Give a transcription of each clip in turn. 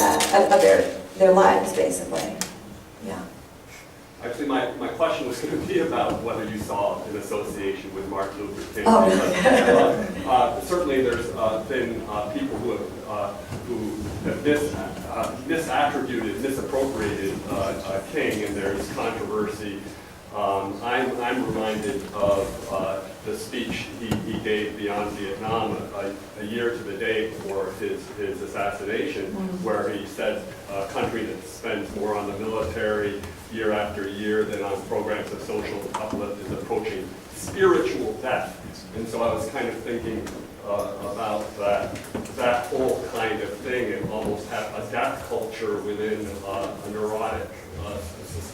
of their lives, basically. Yeah. Actually, my question was going to be about whether you saw an association with Martin Luther King. Oh, Because, certainly there's been people who have misattributed, misappropriated King, and there's controversy. I'm reminded of the speech he gave beyond Vietnam a year to the day before his assassination, where he said a country that spends more on the military year after year than on programs of social uplift is approaching spiritual death. And so I was kind of thinking about that whole kind of thing, and almost have a death culture within a neurotic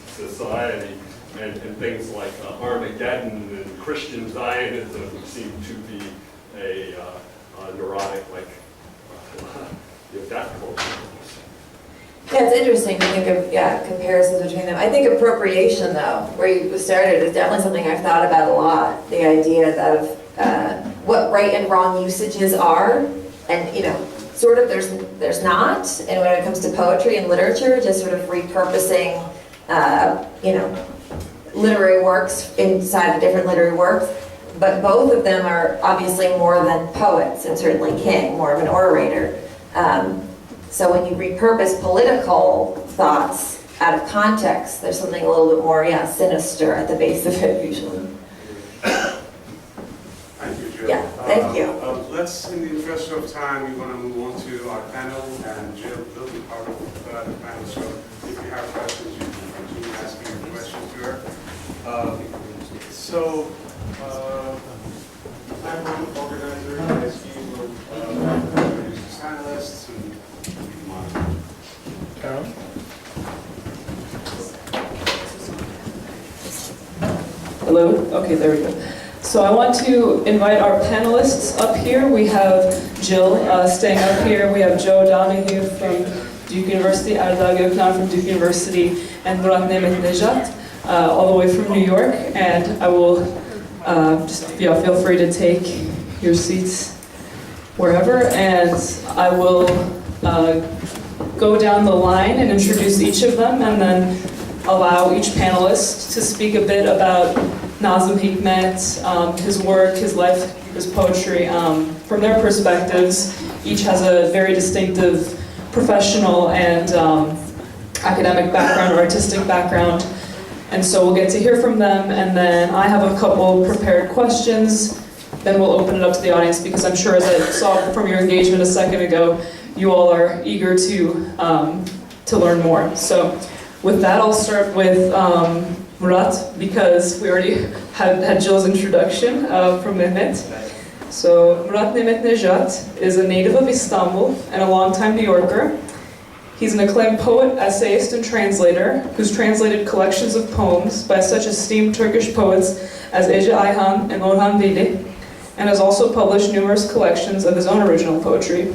society. And things like Armageddon and Christian Zionism seem to be a neurotic, like, death culture. Yeah, it's interesting to think of, comparisons between them. I think appropriation, though, where you started, is definitely something I've thought about a lot. The idea of what right and wrong usages are, and, sort of there's not. And when it comes to poetry and literature, just sort of repurposing, literary works inside of different literary works, but both of them are obviously more than poets, and certainly King, more of an orator. So when you repurpose political thoughts out of context, there's something a little bit more, sinister at the base of it usually. Thank you, Jill. Yeah, thank you. Let's, in the interest of time, we want to move on to our panel, and Jill will be part of the panel. So if you have questions, you can continue asking your questions to her. I'm one organizer, as you will introduce the panelists and Carol? Hello? Okay, there we go. So I want to invite our panelists up here. We have Jill staying up here. We have Joe Donahue from Duke University, Arda Göknar from Duke University, and Murat Nemet Nejat, all the way from New York. And I will feel free to take your seats wherever. And I will go down the line and introduce each of them, and then allow each panelist to speak a bit about Nazım Hikmet, his work, his life, his poetry. From their perspectives, each has a very distinctive professional and academic background or artistic background. And so we'll get to hear from them, and then I have a couple prepared questions. Then we'll open it up to the audience, because I'm sure, as I saw from your engagement a second ago, you all are eager to learn more. So with that, I'll start with Murat, because we already had Jill's introduction from Mehmet. So Murat Nemet Nejat is a native of Istanbul and a longtime New Yorker. He's an acclaimed poet, essayist, and translator who's translated collections of poems by such esteemed Turkish poets as Ece Ayhan and Orhan Veli, and has also published numerous collections of his own original poetry.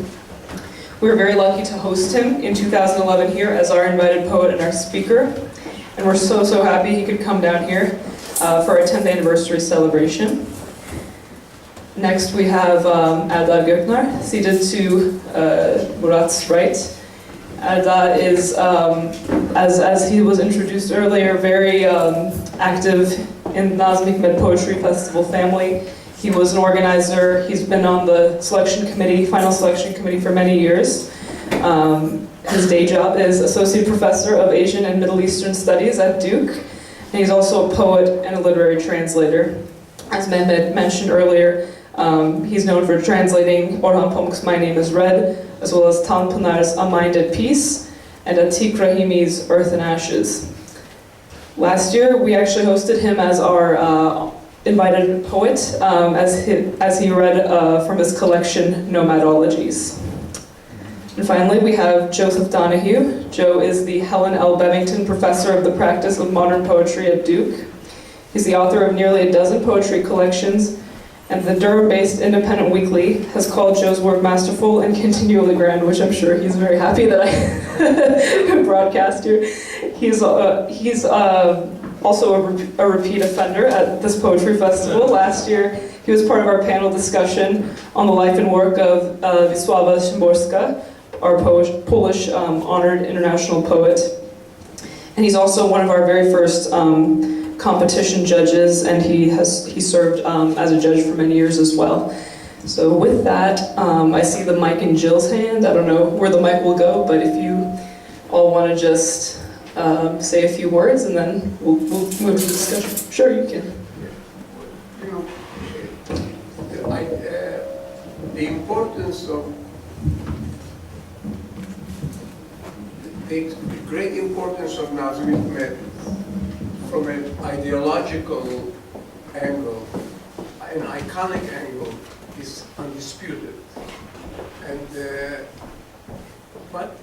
We were very lucky to host him in 2011 here as our invited poet and our speaker, and we're so happy he could come down here for our 10th anniversary celebration. Next we have Arda Göknar, seated to Murat's right. Arda is, as he was introduced earlier, very active in Nazım Hikmet Poetry Festival family. He was an organizer. He's been on the selection committee, final selection committee, for many years. His day job is Associate Professor of Asian and Middle Eastern Studies at Duke. And he's also a poet and a literary translator. As Mehmet mentioned earlier, he's known for translating Orhan Pamuk's My Name is Red, as well as Tanpınar's A Mind at Peace, and Atik Rahimi's Earth and Ashes. Last year, we actually hosted him as our invited poet, as he read from his collection, Nomadologies. And finally, we have Joseph Donahue. Joe is the Helen L. Bevington Professor of the Practice of Modern Poetry at Duke. He's the author of nearly a dozen poetry collections, and the Durham-based Independent Weekly has called Joe's work masterful and continually grand, which I'm sure he's very happy that I broadcast here. He's also a repeat offender at this poetry festival. Last year, he was part of our panel discussion on the life and work of Wisława Szymborska, our Polish honored international poet. And he's also one of our very first competition judges, and he served as a judge for many years as well. So with that, I see the mic in Jill's hand. I don't know where the mic will go, but if you all want to just say a few words, and then we'll move to the discussion. Sure, you can. You know, the importance of the great importance of Nazim Hikmet from an ideological angle, an iconic angle, is undisputed. And but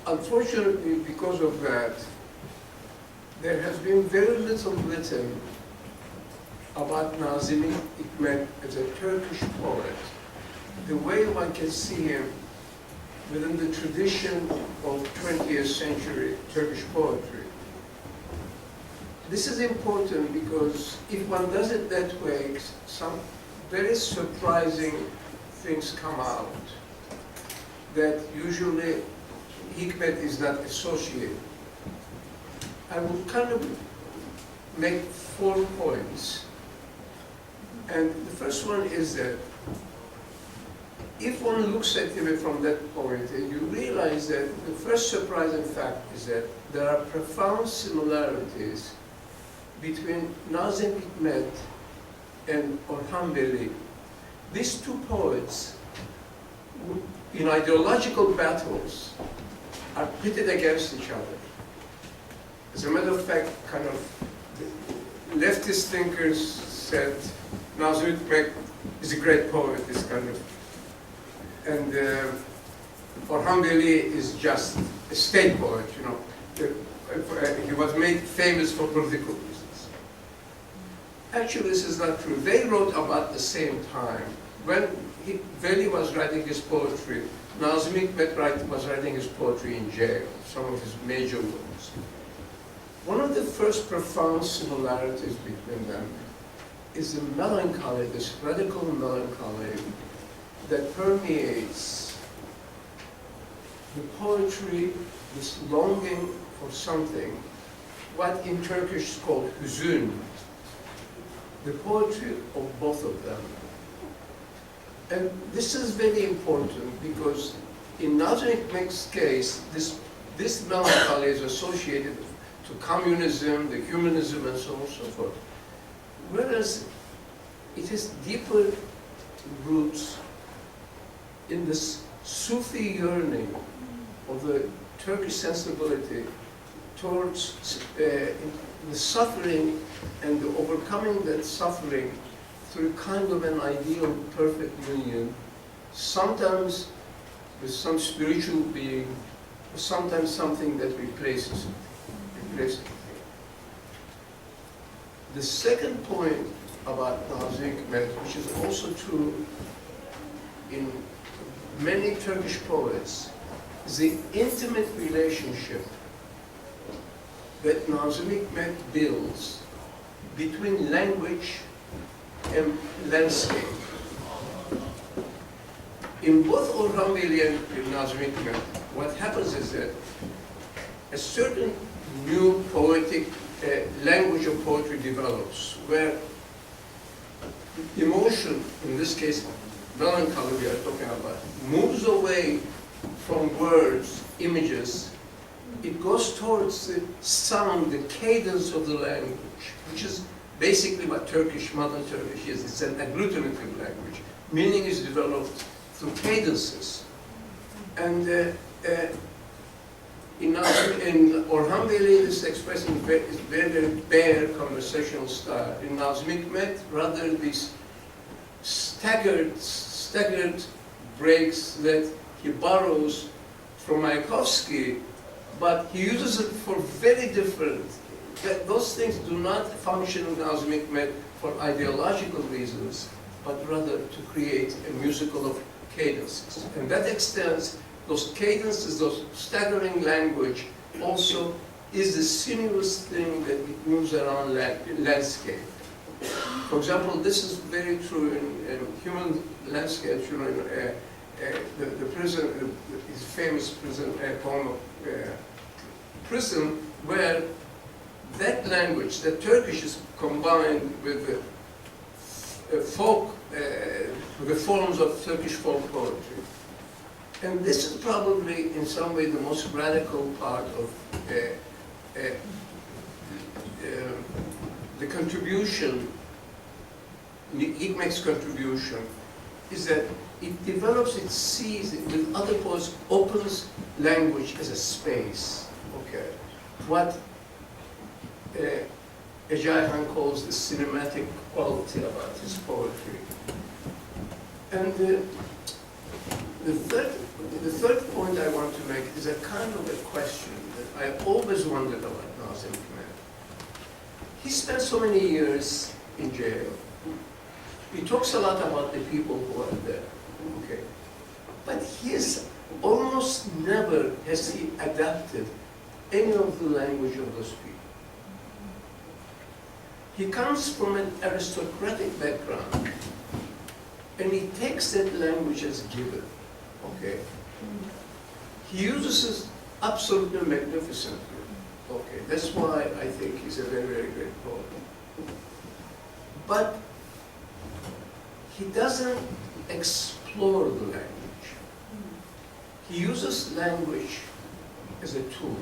unfortunately, because of that, there has been very little written about Nazim Hikmet as a Turkish poet, the way one can see him within the tradition of 20th century Turkish poetry. This is important because if one does it that way, some very surprising things come out that usually Hikmet is not associated. I will kind of make 4 points. And the first one is that if one looks at him from that point, and you realize that the first surprising fact is that there are profound similarities between Nazim Hikmet and Orhan Veli. These 2 poets, in ideological battles, are pitted against each other. As a matter of fact, kind of leftist thinkers said Nazim Hikmet is a great poet, this kind of, and Orhan Veli is just a state poet, you know. He was made famous for political reasons. Actually, this is not true. They wrote about the same time. When Veli was writing his poetry, Nazim Hikmet was writing his poetry in jail, some of his major works. One of the first profound similarities between them is the melancholy, this radical melancholy that permeates the poetry, this longing for something, what in Turkish is called hüzün, the poetry of both of them. And this is very important because in Nazim Hikmet's case, this melancholy is associated to communism, the humanism, and so on and so forth. Whereas it has deeper roots in this Sufi yearning of the Turkish sensibility towards the suffering and the overcoming that suffering through kind of an ideal perfect union, sometimes with some spiritual being, sometimes something that replaces it. The second point about Nazim Hikmet, which is also true in many Turkish poets, is the intimate relationship that Nazim Hikmet builds between language and landscape. In both Orhan Veli and Nazim Hikmet, what happens is that a certain new poetic language of poetry develops, where emotion, in this case melancholy we are talking about, moves away from words, images. It goes towards the sound, the cadence of the language, which is basically what modern Turkish is. It's an agglutinative language. Meaning is developed through cadences. And in Orhan Veli, this expression is very, very bare conversational style. In Nazim Hikmet, rather these staggered breaks that he borrows from Mayakovsky, but he uses it for very different. Those things do not function in Nazim Hikmet for ideological reasons, but rather to create a musical of cadences. And that extends, those cadences, those staggering language, also is the sinuous thing that it moves around landscape. For example, this is very true in human landscapes. You know, the prison, his famous prison poem of prison, where that language, the Turkish, is combined with the folk, the forms of Turkish folk poetry. And this is probably, in some way, the most radical part of the contribution, Hikmet's contribution, is that it develops, it sees, with other poets, opens language as a space, okay? What Ecaihan calls the cinematic quality about his poetry. And the third point I want to make is a kind of a question that I always wondered about Nazım Hikmet. He spent so many years in jail. He talks a lot about the people who are there, okay? But he is almost never has he adapted any of the language of those people. He comes from an aristocratic background, and he takes that language as given, okay? He uses it absolutely magnificently, okay? That's why I think he's a very, very great poet. But he doesn't explore the language. He uses language as a tool.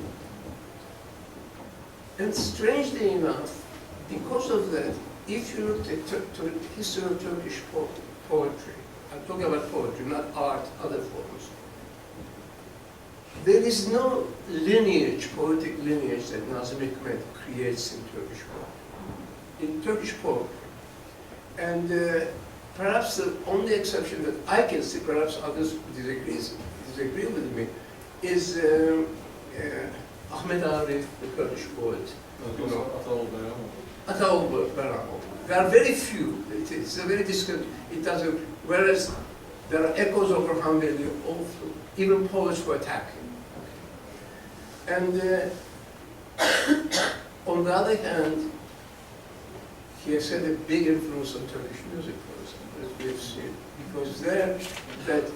And strangely enough, because of that, if you look at the history of Turkish poetry, I'm talking about poetry, not art, other forms, there is no lineage, poetic lineage that Nazım Hikmet creates in Turkish poetry. And perhaps the only exception that I can see, perhaps others disagree with me, is Ahmet Arif, the Kurdish poet. Ataol Beramov. There are very few. It's a very distant. It doesn't. Whereas there are echoes of Orhan Veli, even poets who attack him. And on the other hand, he has had a big influence on Turkish music, for example, as we've seen, because there, that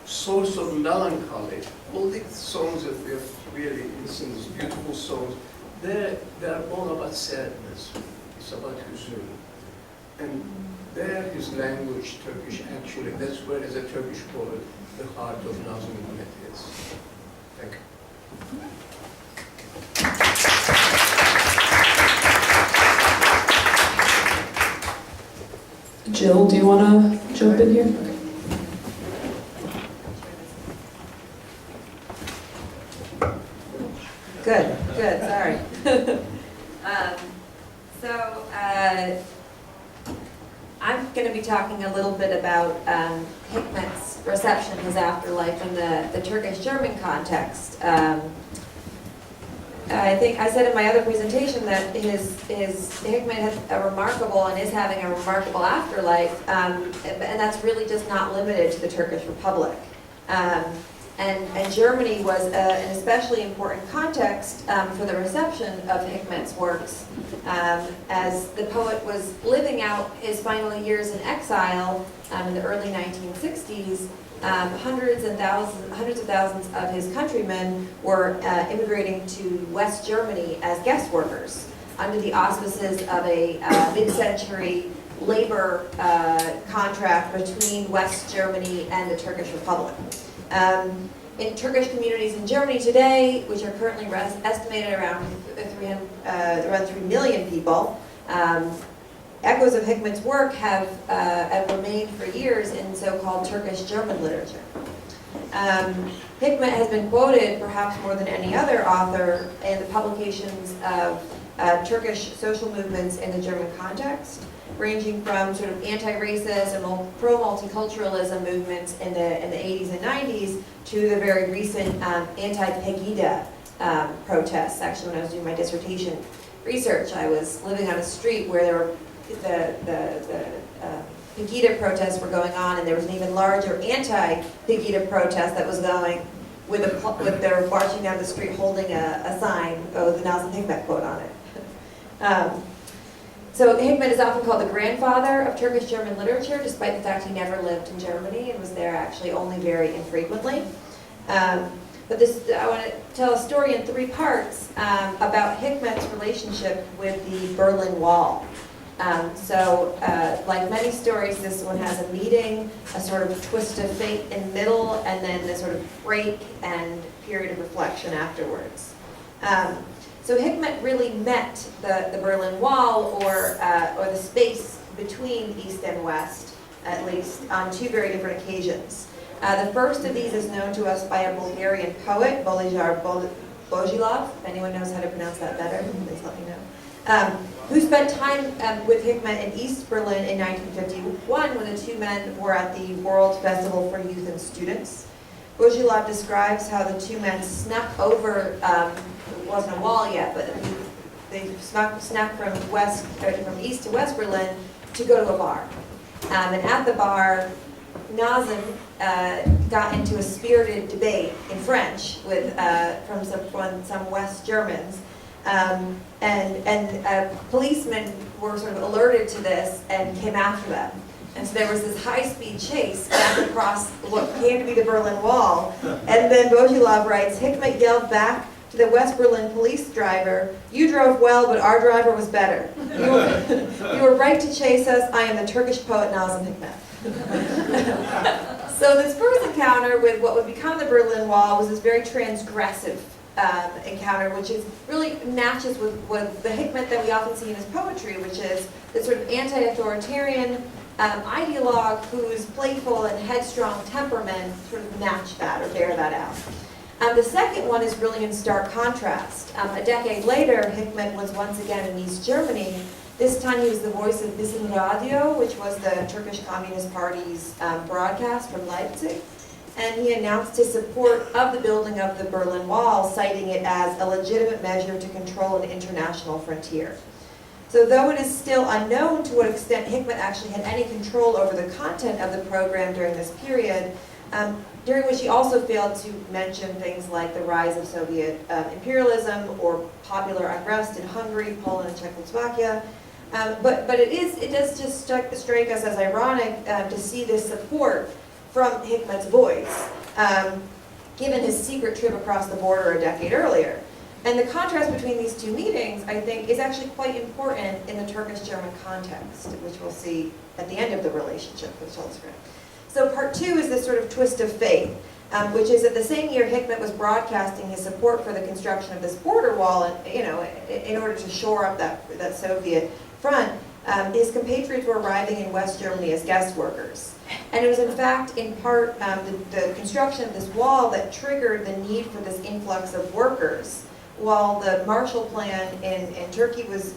source of melancholy, all the songs that we have really listened to, these beautiful songs, they're all about sadness. It's about huzun. And there his language, Turkish, actually, that's where, as a Turkish poet, the heart of Nazım Hikmet is. Thank you. Jill, do you want to jump in here? Okay. Good, sorry. I'm going to be talking a little bit about Hikmet's reception, his afterlife in the Turkish-German context. I think I said in my other presentation that Hikmet had a remarkable and is having a remarkable afterlife, and that's really just not limited to the Turkish Republic. And Germany was an especially important context for the reception of Hikmet's works, as the poet was living out his final years in exile in the early 1960s. Hundreds of thousands of his countrymen were immigrating to West Germany as guest workers under the auspices of a mid-century labor contract between West Germany and the Turkish Republic. In Turkish communities in Germany today, which are currently estimated around 3 million people, echoes of Hikmet's work have remained for years in so-called Turkish-German literature. Hikmet has been quoted, perhaps more than any other author, in the publications of Turkish social movements in the German context, ranging from sort of anti-racist and pro-multiculturalism movements in the 80s and 90s to the very recent anti-Pegida protests. Actually, when I was doing my dissertation research, I was living on a street where there were the Pegida protests were going on, and there was an even larger anti-Pegida protest that was going with they're marching down the street holding a sign with the Nazım Hikmet quote on it. So Hikmet is often called the grandfather of Turkish-German literature, despite the fact he never lived in Germany and was there actually only very infrequently. But I want to tell a story in 3 parts about Hikmet's relationship with the Berlin Wall. Like many stories, this one has a meeting, a sort of twist of fate in the middle, and then a sort of break and period of reflection afterwards. So Hikmet really met the Berlin Wall, or the space between East and West, at least, on 2 very different occasions. The first of these is known to us by a Bulgarian poet, Bolijar Bojilov. If anyone knows how to pronounce that better, please let me know. Who spent time with Hikmet in East Berlin in 1951 when the 2 men were at the World Festival for Youth and Students. Bojilov describes how the 2 men snuck over, it wasn't a wall yet, but they snuck from East to West Berlin to go to a bar. And at the bar, Nazim got into a spirited debate in French with from some West Germans, and policemen were sort of alerted to this and came after them. And so there was this high-speed chase back across what came to be the Berlin Wall. And then Bojilov writes, Hikmet yelled back to the West Berlin police driver, "You drove well, but our driver was better. You were right to chase us. I am the Turkish poet Nazım Hikmet." So this first encounter with what would become the Berlin Wall was this very transgressive encounter, which really matches with the Hikmet that we often see in his poetry, which is this sort of anti-authoritarian ideologue whose playful and headstrong temperament sort of match that or bear that out. The second one is really in stark contrast. A decade later, Hikmet was once again in East Germany. This time he was the voice of Bizim Radio, which was the Turkish Communist Party's broadcast from Leipzig. And he announced his support of the building of the Berlin Wall, citing it as a legitimate measure to control an international frontier. So though it is still unknown to what extent Hikmet actually had any control over the content of the program during this period, during which he also failed to mention things like the rise of Soviet imperialism or popular unrest in Hungary, Poland, and Czechoslovakia. But it does just strike us as ironic to see this support from Hikmet's voice, given his secret trip across the border a decade earlier. And the contrast between these 2 meetings, I think, is actually quite important in the Turkish-German context, which we'll see at the end of the relationship with Schultzgren. So part 2 is this sort of twist of fate, which is that the same year Hikmet was broadcasting his support for the construction of this border wall, and, in order to shore up that Soviet front, his compatriots were arriving in West Germany as guest workers. And it was in fact, in part, the construction of this wall that triggered the need for this influx of workers, while the Marshall Plan in Turkey was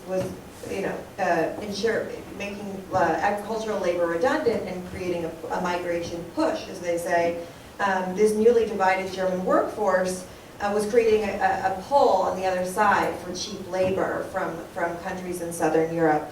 making agricultural labor redundant and creating a migration push, as they say. This newly divided German workforce was creating a pull on the other side for cheap labor from countries in Southern Europe.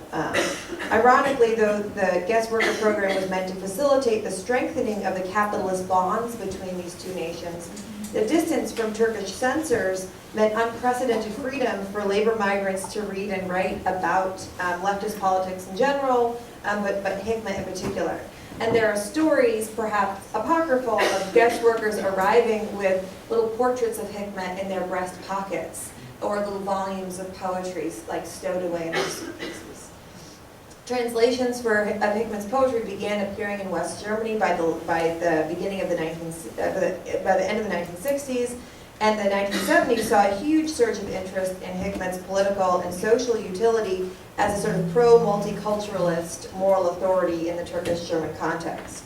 Ironically, though, the guest worker program was meant to facilitate the strengthening of the capitalist bonds between these 2 nations, the distance from Turkish censors meant unprecedented freedom for labor migrants to read and write about leftist politics in general, but Hikmet in particular. And there are stories, perhaps apocryphal, of guest workers arriving with little portraits of Hikmet in their breast pockets, or little volumes of poetry like stowed away in their suitcases. Translations of Hikmet's poetry began appearing in West Germany by the beginning of by the end of the 1960s, and the 1970s saw a huge surge of interest in Hikmet's political and social utility as a sort of pro-multiculturalist moral authority in the Turkish-German context.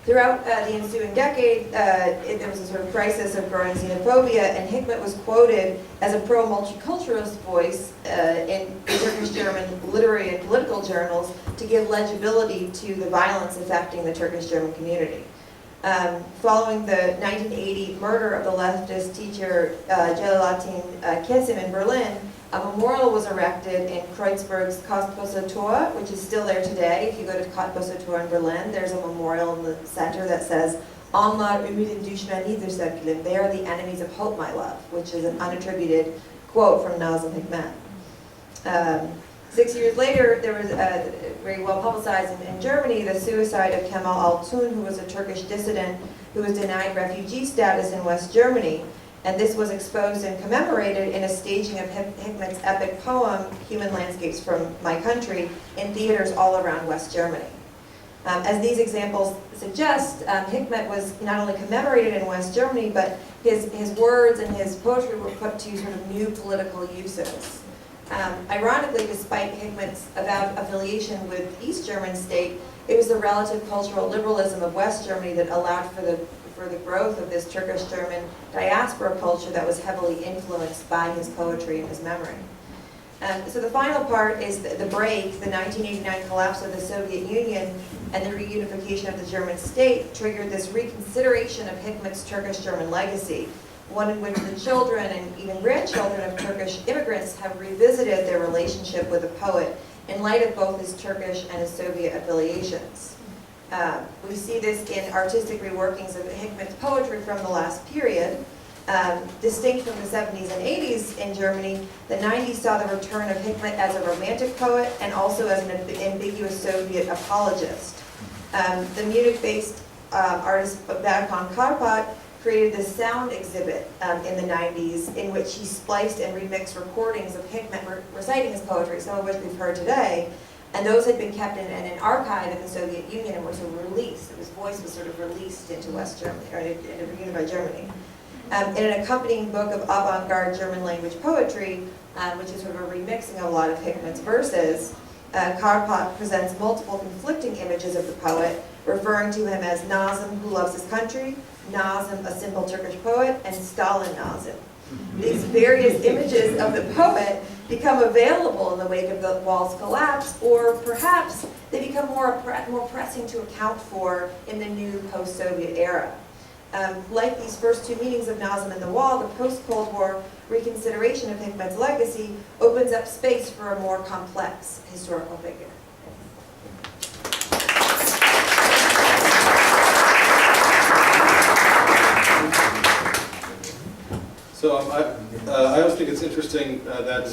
Throughout the ensuing decade, there was a sort of crisis of growing xenophobia, and Hikmet was quoted as a pro-multiculturalist voice in Turkish-German literary and political journals to give legibility to the violence affecting the Turkish-German community. Following the 1980 murder of the leftist teacher Celalettin Kesim in Berlin, a memorial was erected in Kreuzberg's Kostbusser Tor, which is still there today. If you go to Kostbusser Tor in Berlin, there's a memorial in the center that says, "Onlar ümidin düşmenidir sevgilim." They are the enemies of hope, my love, which is an unattributed quote from Nazım Hikmet. 6 years later, there was very well publicized in Germany the suicide of Kemal Altun, who was a Turkish dissident who was denied refugee status in West Germany. And this was exposed and commemorated in a staging of Hikmet's epic poem, Human Landscapes from My Country, in theaters all around West Germany. As these examples suggest, Hikmet was not only commemorated in West Germany, but his words and his poetry were put to sort of new political uses. Ironically, despite Hikmet's avowed affiliation with East German state, it was the relative cultural liberalism of West Germany that allowed for the growth of this Turkish-German diaspora culture that was heavily influenced by his poetry and his memory. So the final part is the break, the 1989 collapse of the Soviet Union and the reunification of the German state triggered this reconsideration of Hikmet's Turkish-German legacy, one in which the children and even grandchildren of Turkish immigrants have revisited their relationship with the poet in light of both his Turkish and his Soviet affiliations. We see this in artistic reworkings of Hikmet's poetry from the last period. Distinct from the 70s and 80s in Germany, the 90s saw the return of Hikmet as a romantic poet and also as an ambiguous Soviet apologist. The Munich-based artist Berkan Karpat created this sound exhibit in the 90s in which he spliced and remixed recordings of Hikmet reciting his poetry, some of which we've heard today, and those had been kept in an archive in the Soviet Union and were sort of released. His voice was sort of released into West Germany, or into unified Germany. In an accompanying book of avant-garde German language poetry, which is sort of a remixing of a lot of Hikmet's verses, Karpat presents multiple conflicting images of the poet, referring to him as Nazım, who loves his country, Nazım, a simple Turkish poet, and Stalin Nazım. These various images of the poet become available in the wake of the wall's collapse, or perhaps they become more pressing to account for in the new post-Soviet era. Like these first two meetings of Nazım and the Wall, the post-Cold War reconsideration of Hikmet's legacy opens up space for a more complex historical figure. So I always think it's interesting that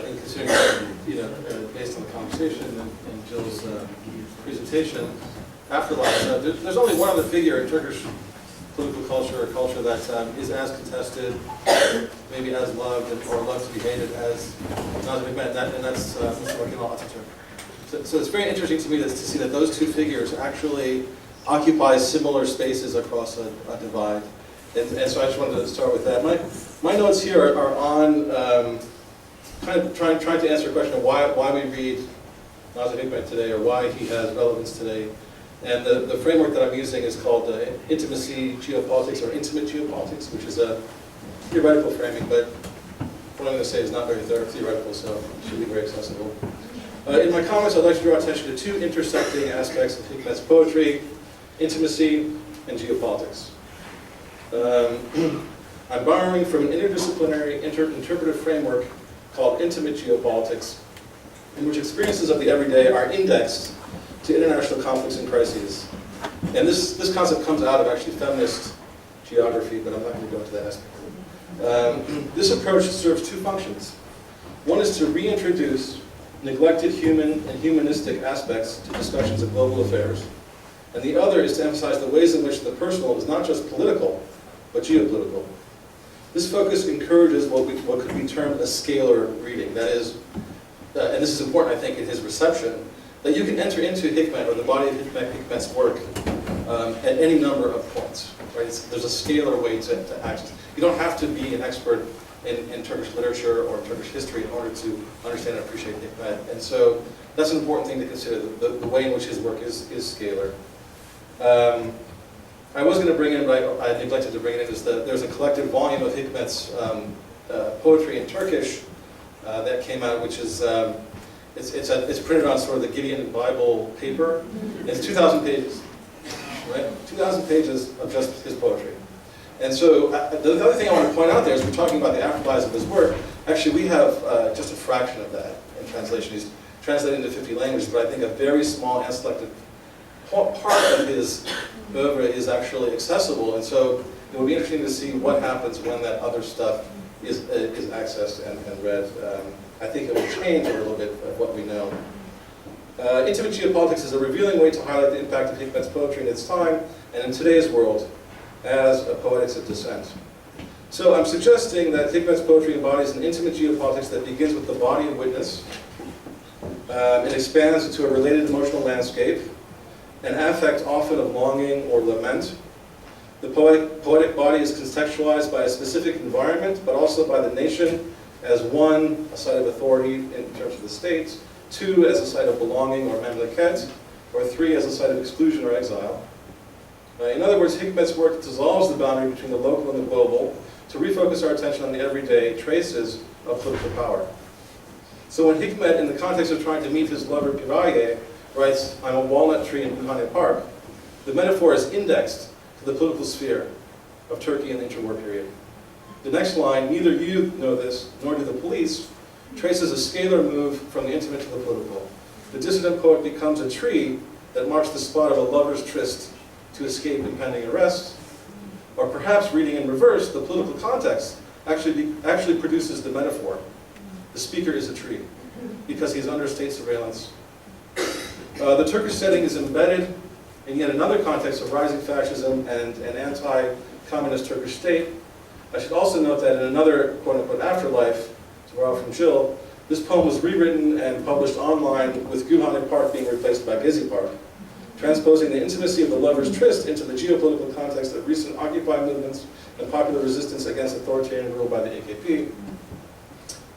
in considering, based on the conversation and Jill's presentation, afterlife, there's only one other figure in Turkish political culture, a culture that is as contested, maybe as loved or loved to be hated as Nazım Hikmet, and that's Mr. Kemal Atatürk. So it's very interesting to me to see that those two figures actually occupy similar spaces across a divide. And so I just wanted to start with that. My notes here are on kind of trying to answer a question of why we read Nazım Hikmet today, or why he has relevance today. And the framework that I'm using is called intimacy geopolitics, or intimate geopolitics, which is a theoretical framing, but what I'm going to say is not very theoretical, so it should be very accessible. In my comments, I'd like to draw attention to two intersecting aspects of Hikmet's poetry: intimacy and geopolitics. I'm borrowing from an interdisciplinary interpretive framework called intimate geopolitics, in which experiences of the everyday are indexed to international conflicts and crises. And this concept comes out of actually feminist geography, but I'm not going to go into that aspect. This approach serves two functions. One is to reintroduce neglected human and humanistic aspects to discussions of global affairs. And the other is to emphasize the ways in which the personal is not just political, but geopolitical. This focus encourages what could be termed a scalar reading. That is, and this is important, I think, in his reception, that you can enter into Hikmet, or the body of Hikmet's work, at any number of points. Right? There's a scalar way to access. You don't have to be an expert in Turkish literature or Turkish history in order to understand and appreciate Hikmet. And so that's an important thing to consider, the way in which his work is scalar. I was going to bring in, but I neglected to bring it in, is that there's a collected volume of Hikmet's poetry in Turkish that came out, which is it's printed on sort of the Gideon Bible paper. It's 2,000 pages, right? 2,000 pages of just his poetry. And so the other thing I want to point out there is we're talking about the afterlives of his work. Actually, we have just a fraction of that in translation. He's translated into 50 languages, but I think a very small and selected part of his oeuvre is actually accessible, and so it would be interesting to see what happens when that other stuff is accessed and read. I think it will change a little bit of what we know. Intimate Geopolitics is a revealing way to highlight the impact of Hikmet's poetry in its time and in today's world as a poetics of dissent. So I'm suggesting that Hikmet's poetry embodies an intimate geopolitics that begins with the body of witness. It expands into a related emotional landscape, an affect often of longing or lament. The poetic body is contextualized by a specific environment, but also by the nation as one, a site of authority in terms of the state, two, as a site of belonging or memleket, or three, as a site of exclusion or exile. In other words, Hikmet's work dissolves the boundary between the local and the global to refocus our attention on the everyday traces of political power. So when Hikmet, in the context of trying to meet his lover Piraye, writes, "I'm a walnut tree in Gülhane Park," the metaphor is indexed to the political sphere of Turkey in the interwar period. The next line, "Neither you know this, nor do the police," traces a scalar move from the intimate to the political. The dissident poet becomes a tree that marks the spot of a lover's tryst to escape impending arrest. Or perhaps, reading in reverse, the political context actually produces the metaphor. The speaker is a tree, because he's under state surveillance. The Turkish setting is embedded in yet another context of rising fascism and an anti-communist Turkish state. I should also note that in another quote-unquote afterlife, to borrow from Jill, this poem was rewritten and published online with Gülhane Park being replaced by Gezi Park, transposing the intimacy of the lover's tryst into the geopolitical context of recent Occupy movements and popular resistance against authoritarian rule by the AKP.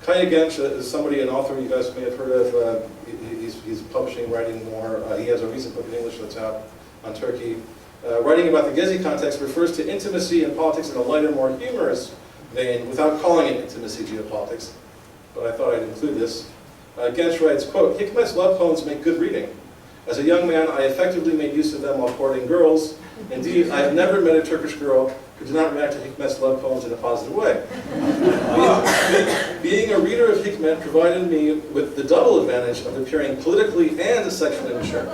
Kaya Genç is somebody, an author you guys may have heard of. He's publishing, writing more. He has a recent book in English that's out on Turkey. Writing about the Gezi context refers to intimacy and politics in a lighter, more humorous vein, without calling it intimacy geopolitics. But I thought I'd include this. Genç writes, quote, "Hikmet's love poems make good reading. As a young man, I effectively made use of them while courting girls. Indeed, I have never met a Turkish girl who did not react to Hikmet's love poems in a positive way. Being a reader of Hikmet provided me with the double advantage of appearing politically and sexually mature."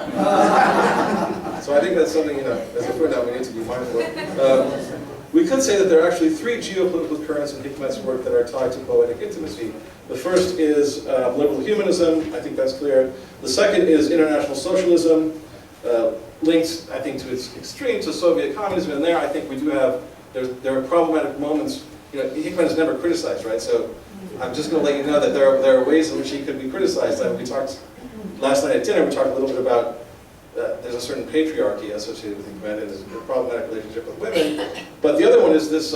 So I think that's something, as a footnote, we need to be mindful of. We could say that there are actually three geopolitical currents in Hikmet's work that are tied to poetic intimacy. The first is liberal humanism. I think that's clear. The second is international socialism, linked, I think, to its extreme to Soviet communism. And there, I think we do have, there are problematic moments. Hikmet is never criticized, right? So I'm just going to let you know that there are ways in which he could be criticized. We talked last night at dinner. We talked a little bit about there's a certain patriarchy associated with Hikmet and his problematic relationship with women. But the other one is this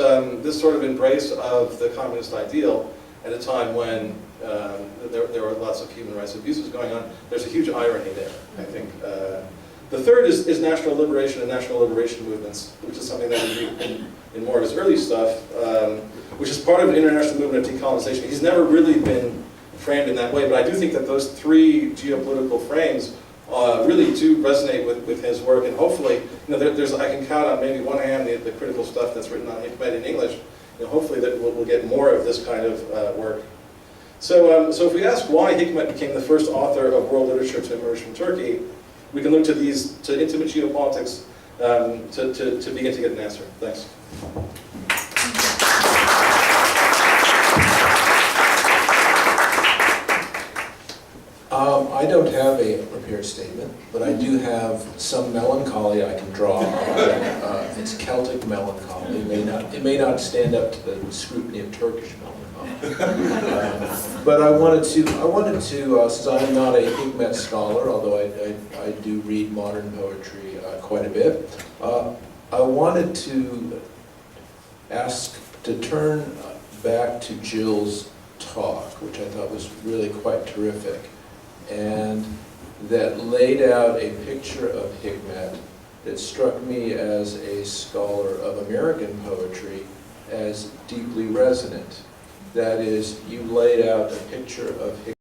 sort of embrace of the communist ideal at a time when there were lots of human rights abuses going on. There's a huge irony there, I think. The third is national liberation and national liberation movements, which is something that we read in more of his early stuff, which is part of an international movement of decolonization. He's never really been framed in that way, but I do think that those three geopolitical frames really do resonate with his work, and hopefully, I can count on maybe one hand the critical stuff that's written on Hikmet in English. Hopefully that we'll get more of this kind of work. So if we ask why Hikmet became the first author of world literature to emerge from Turkey, we can look to intimate geopolitics to begin to get an answer. Thanks. I don't have a prepared statement, but I do have some melancholy I can draw on. It's Celtic melancholy. It may not stand up to the scrutiny of Turkish melancholy. But I wanted to, since I'm not a Hikmet scholar, although I do read modern poetry quite a bit, I wanted to ask to turn back to Jill's talk, which I thought was really quite terrific, and that laid out a picture of Hikmet that struck me as a scholar of American poetry as deeply resonant. That is, you laid out a picture of Hikmet